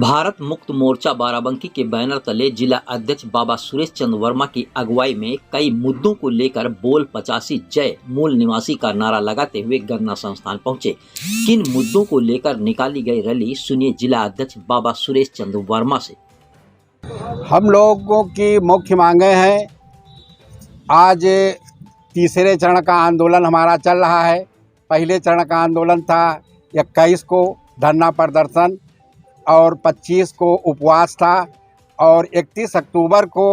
भारत मुक्त मोर्चा बाराबंकी के बैनर तले जिला अध्यक्ष बाबा सुरेश चंद्र वर्मा की अगुवाई में कई मुद्दों को लेकर बोल 85 जय मूल निवासी का नारा लगाते हुए गन्ना संस्थान पहुंचे। किन मुद्दों को लेकर निकाली गई रैली, सुनिए जिला अध्यक्ष बाबा सुरेश चंद्र वर्मा से। हम लोगों की मुख्य मांगे हैं। आज तीसरे चरण का आंदोलन हमारा चल रहा है। पहले चरण का आंदोलन था 21 को धरना प्रदर्शन और 25 को उपवास था और 31 अक्टूबर को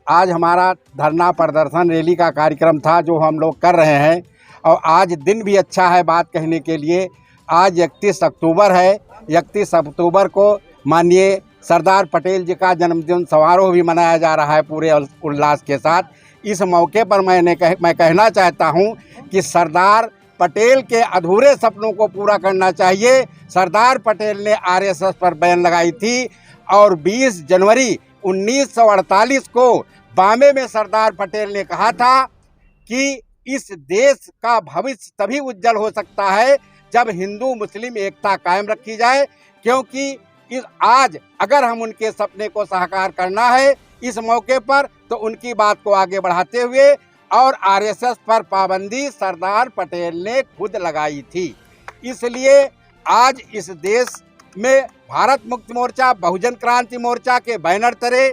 आज हमारा धरना प्रदर्शन रैली का कार्यक्रम था जो हम लोग कर रहे हैं। और आज दिन भी अच्छा है बात कहने के लिए। आज 31 अक्टूबर है। 31 अक्टूबर को माननीय सरदार पटेल जी का जन्मदिन समारोह भी मनाया जा रहा है पूरे उल्लास के साथ। इस मौके पर मैं कहना चाहता हूं कि सरदार पटेल के अधूरे सपनों को पूरा करना चाहिए। सरदार पटेल ने आरएसएस पर बैन लगाई थी और 20 जनवरी 1948 को बॉम्बे में सरदार पटेल ने कहा था कि इस देश का भविष्य तभी उज्जवल हो सकता है जब हिंदू मुस्लिम एकता कायम रखी जाए। क्योंकि आज अगर हम उनके सपने को साकार करना है इस मौके पर, तो उनकी बात को आगे बढ़ाते हुए और आरएसएस पर पाबंदी सरदार पटेल ने खुद लगाई थी। इसलिए आज इस देश में भारत मुक्ति मोर्चा, बहुजन क्रांति मोर्चा के बैनर तले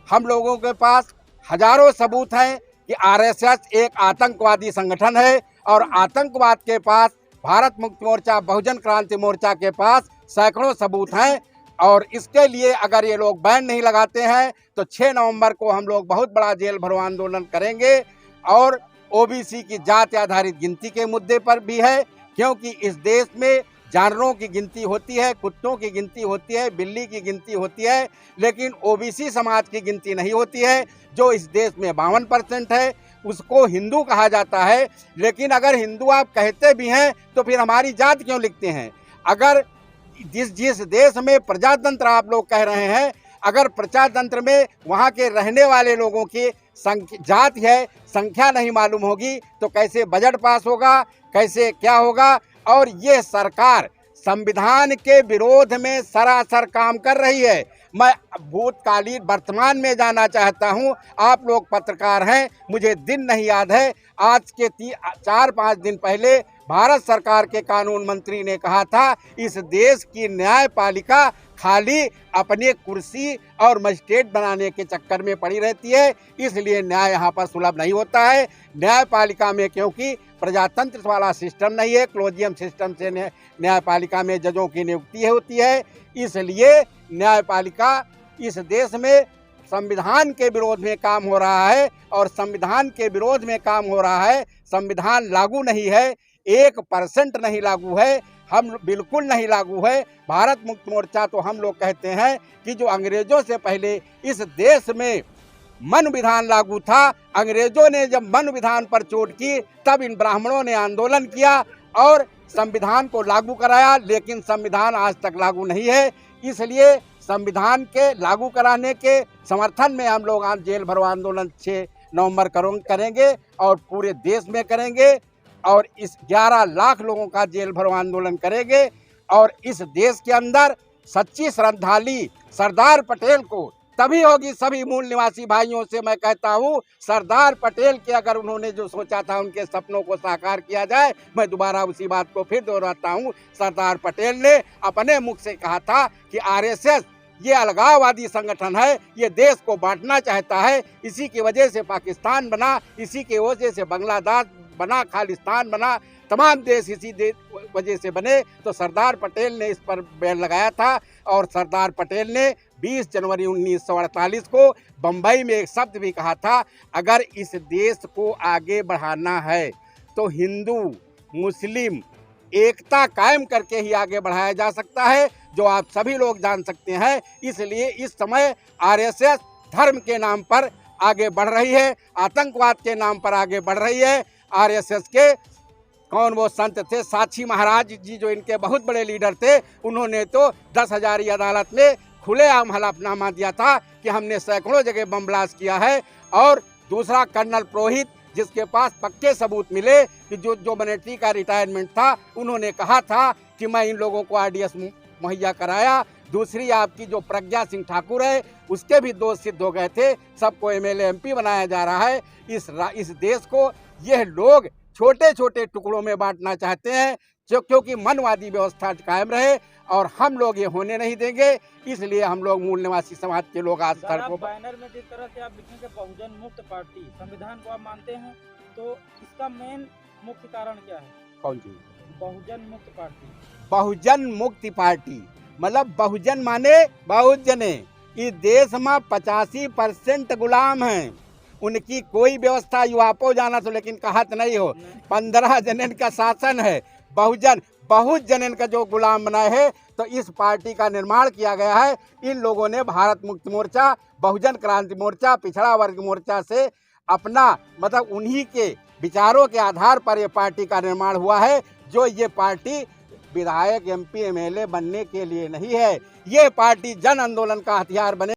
हम लोगों के पास हजारों सबूत हैं कि आरएसएस एक आतंकवादी संगठन है और आतंकवाद के पास भारत मुक्ति मोर्चा, बहुजन क्रांति मोर्चा के पास सैकड़ों सबूत हैं। और इसके लिए अगर ये लोग बैन नहीं लगाते हैं तो 6 नवंबर को हम लोग बहुत बड़ा जेल भरो आंदोलन करेंगे। और ओबीसी की जाति आधारित गिनती के मुद्दे पर भी है, क्योंकि इस देश में जानवरों की गिनती होती है, कुत्तों की गिनती होती है, बिल्ली की गिनती होती है, लेकिन ओबीसी समाज की गिनती नहीं होती है जो इस देश में 52% है। उसको हिंदू कहा जाता है, लेकिन अगर हिंदू आप कहते भी हैं तो फिर हमारी जात क्यों लिखते हैं? अगर जिस देश में प्रजातंत्र आप लोग कह रहे हैं, अगर प्रजातंत्र में वहाँ के रहने वाले लोगों की जात है, संख्या नहीं मालूम होगी तो कैसे बजट पास होगा, कैसे क्या होगा? और ये सरकार संविधान के विरोध में सरासर काम कर रही है। मैं भूतकालीन वर्तमान में जाना चाहता हूं। आप लोग पत्रकार हैं, मुझे दिन नहीं याद है। आज के 4-5 दिन पहले भारत सरकार के कानून मंत्री ने कहा था इस देश की न्यायपालिका खाली अपने कुर्सी और मजिस्ट्रेट बनाने के चक्कर में पड़ी रहती है, इसलिए न्याय यहाँ पर सुलभ नहीं होता है। न्यायपालिका में क्योंकि प्रजातंत्र वाला सिस्टम नहीं है, क्लोजियम सिस्टम से न्यायपालिका में जजों की नियुक्ति होती है, इसलिए न्यायपालिका इस देश में संविधान के विरोध में काम हो रहा है। और संविधान के विरोध में काम हो रहा है, संविधान लागू नहीं है, 1% नहीं लागू है, हम बिल्कुल नहीं लागू है। भारत मुक्ति मोर्चा तो हम लोग कहते हैं कि जो अंग्रेजों से पहले इस देश में मन विधान लागू था, अंग्रेजों ने जब मन विधान पर चोट की तब इन ब्राह्मणों ने आंदोलन किया और संविधान को लागू कराया, लेकिन संविधान आज तक लागू नहीं है। इसलिए संविधान के लागू कराने के समर्थन में हम लोग आज जेल भरो आंदोलन 6 नवंबर करेंगे और पूरे देश में करेंगे और इस 11 लाख लोगों का जेल भरो आंदोलन करेंगे। और इस देश के अंदर सच्ची श्रद्धांजलि सरदार पटेल को तभी होगी। सभी मूल निवासी भाइयों से मैं कहता हूँ, सरदार पटेल के अगर उन्होंने जो सोचा था उनके सपनों को साकार किया जाए, मैं दोबारा उसी बात को फिर दोहराता हूँ। सरदार पटेल ने अपने मुख से कहा था कि आरएसएस ये अलगाववादी संगठन है, ये देश को बांटना चाहता है, इसी की वजह से पाकिस्तान बना, इसी की वजह से बांग्लादेश बना, खालिस्तान बना, तमाम देश इसी वजह से बने। तो सरदार पटेल ने इस पर बैन लगाया था और सरदार पटेल ने 20 जनवरी 1948 को बम्बई में एक शब्द भी कहा था, अगर इस देश को आगे बढ़ाना है तो हिंदू मुस्लिम एकता कायम करके ही आगे बढ़ाया जा सकता है, जो आप सभी लोग जान सकते हैं। इसलिए इस समय आरएसएस धर्म के नाम पर आगे बढ़ रही है, आतंकवाद के नाम पर आगे बढ़ रही है। आरएसएस के कौन वो संत थे, साक्षी महाराज जी जो इनके बहुत बड़े लीडर थे, उन्होंने तो 10 हजारी अदालत में खुलेआम हलफनामा दिया था कि हमने सैकड़ों जगह बम ब्लास्ट किया है। और दूसरा कर्नल पुरोहित जिसके पास पक्के सबूत मिले कि जो मिलिट्री का रिटायरमेंट था, उन्होंने कहा था कि मैं इन लोगों को आरडीएक्स मुहैया कराया। दूसरी आपकी जो प्रज्ञा सिंह ठाकुर है उसके भी दोष सिद्ध हो गए थे। सबको एमएलए एमपी बनाया जा रहा है। इस देश को यह लोग छोटे छोटे टुकड़ों में बांटना चाहते हैं क्योंकि मनवादी व्यवस्था कायम रहे और हम लोग ये होने नहीं देंगे। इसलिए हम लोग मूल निवासी समाज के लोग आज सड़कों पर। बैनर में जिस तरह से आप लिखेंगे बहुजन मुक्त पार्टी, संविधान को आप मानते हैं, तो इसका मेन मुख्य कारण क्या है? कौन सी बहुजन मुक्त पार्टी? बहुजन मुक्ति पार्टी मतलब बहुजन माने बहुत जने। इस देश में 85% गुलाम हैं। उनकी कोई व्यवस्था युवापो जाना तो लेकिन कहत नहीं हो। 15 जनन का शासन है। बहुजन बहुत जनन का जो गुलाम बनाए है। तो इस पार्टी का निर्माण किया गया है। इन लोगों ने भारत मुक्ति मोर्चा, बहुजन क्रांति मोर्चा, पिछड़ा वर्ग मोर्चा से अपना मतलब उन्हीं के विचारों के आधार पर ये पार्टी का निर्माण हुआ है। जो ये पार्टी विधायक एमपी एमएलए बनने के लिए नहीं है। ये पार्टी जन आंदोलन का हथियार बने।